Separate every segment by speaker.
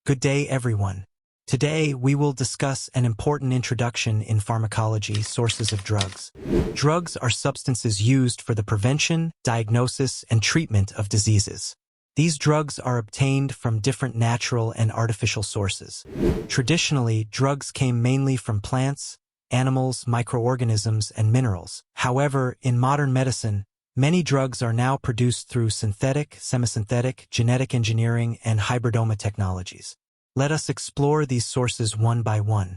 Speaker 1: Good day, everyone. Today, we will discuss an important introduction in pharmacology, sources of drugs. Drugs are substances used for the prevention, diagnosis, and treatment of diseases. These drugs are obtained from different natural and artificial sources. Traditionally, drugs came mainly from plants, animals, microorganisms, and minerals. However, in modern medicine, many drugs are now produced through synthetic, semisynthetic, genetic engineering, and hybridoma technologies. Let us explore these sources one by one.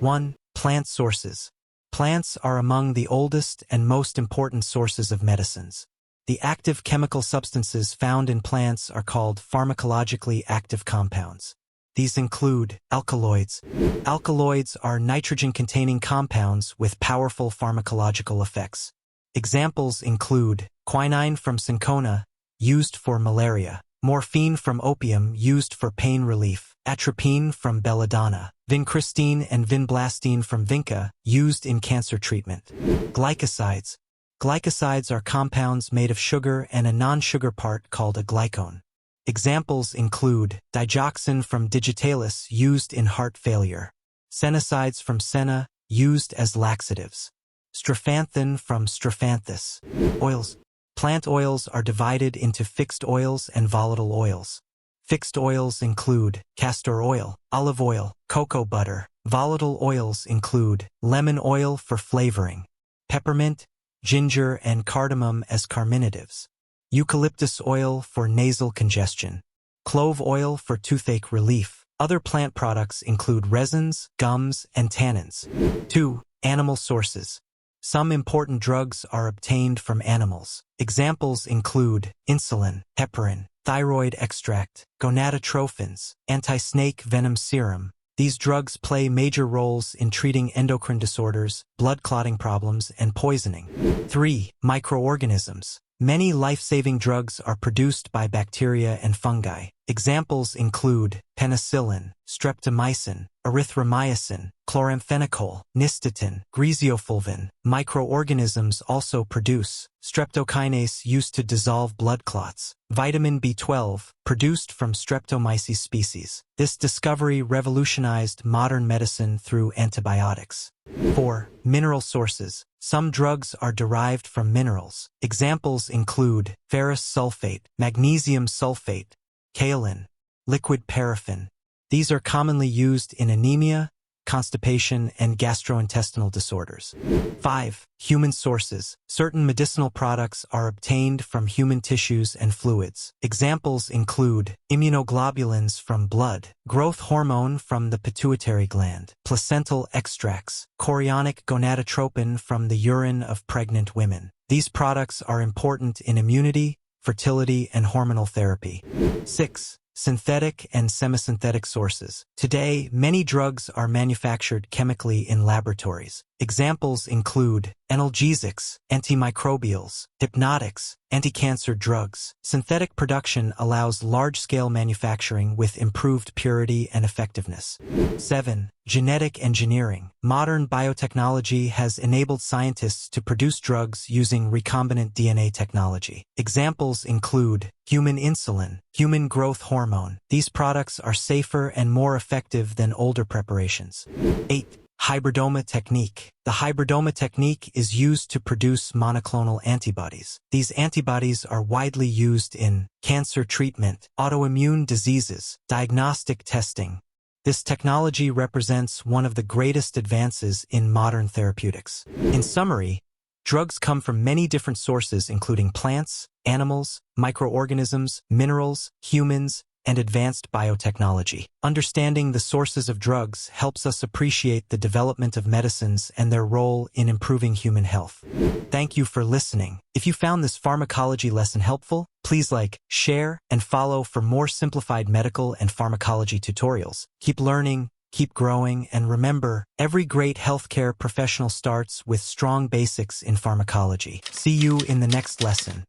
Speaker 1: 1. Plant sources. Plants are among the oldest and most important sources of medicines. The active chemical substances found in plants are called pharmacologically active compounds. These include alkaloids. Alkaloids are nitrogen-containing compounds with powerful pharmacological effects. Examples include quinine from cinchona, used for malaria, morphine from opium, used for pain relief, atropine from belladonna, vincristine and vinblastine from vinca, used in cancer treatment. Glycosides. Glycosides are compounds made of sugar and a non-sugar part called a glycone. Examples include digoxin from digitalis, used in heart failure, senicides from senna, used as laxatives, strophanthine from strophanthus. Oils. Plant oils are divided into fixed oils and volatile oils. Fixed oils include castor oil, olive oil, cocoa butter. Volatile oils include lemon oil for flavoring, peppermint, ginger, and cardamom as carminatives, eucalyptus oil for nasal congestion, clove oil for toothache relief. Other plant products include resins, gums, and tannins. 2. Animal sources. Some important drugs are obtained from animals. Examples include insulin, heparin, thyroid extract, gonadotrophins, anti-snake venom serum. These drugs play major roles in treating endocrine disorders, blood clotting problems, and poisoning. 3. Microorganisms. Many life-saving drugs are produced by bacteria and fungi. Examples include penicillin, streptomycin, erythromycin, chloramphenicol, nystatin, griseofulvin. Microorganisms also produce streptokinase, used to dissolve blood clots, vitamin B12, produced from Streptomyces species. This discovery revolutionized modern medicine through antibiotics. 4. Mineral sources. Some drugs are derived from minerals. Examples include ferrous sulfate, magnesium sulfate, kaolin, liquid paraffin. These are commonly used in anemia, constipation, and gastrointestinal disorders. 5. Human sources. Certain medicinal products are obtained from human tissues and fluids. Examples include immunoglobulins from blood, growth hormone from the pituitary gland, placental extracts, chorionic gonadotropin from the urine of pregnant women. These products are important in immunity, fertility, and hormonal therapy. 6. Synthetic and semisynthetic sources. Today, many drugs are manufactured chemically in laboratories. Examples include analgesics, antimicrobials, hypnotics, anti-cancer drugs. Synthetic production allows large-scale manufacturing with improved purity and effectiveness. 7. Genetic engineering. Modern biotechnology has enabled scientists to produce drugs using recombinant DNA technology. Examples include human insulin, human growth hormone. These products are safer and more effective than older preparations. 8. Hybridoma technique. The hybridoma technique is used to produce monoclonal antibodies. These antibodies are widely used in cancer treatment, autoimmune diseases, diagnostic testing. This technology represents one of the greatest advances in modern therapeutics. In summary, drugs come from many different sources, including plants, animals, microorganisms, minerals, humans, and advanced biotechnology. Understanding the sources of drugs helps us appreciate the development of medicines and their role in improving human health. Thank you for listening. If you found this pharmacology lesson helpful, please like, share, and follow for more simplified medical and pharmacology tutorials. Keep learning, keep growing, and remember, every great healthcare professional starts with strong basics in pharmacology. See you in the next lesson.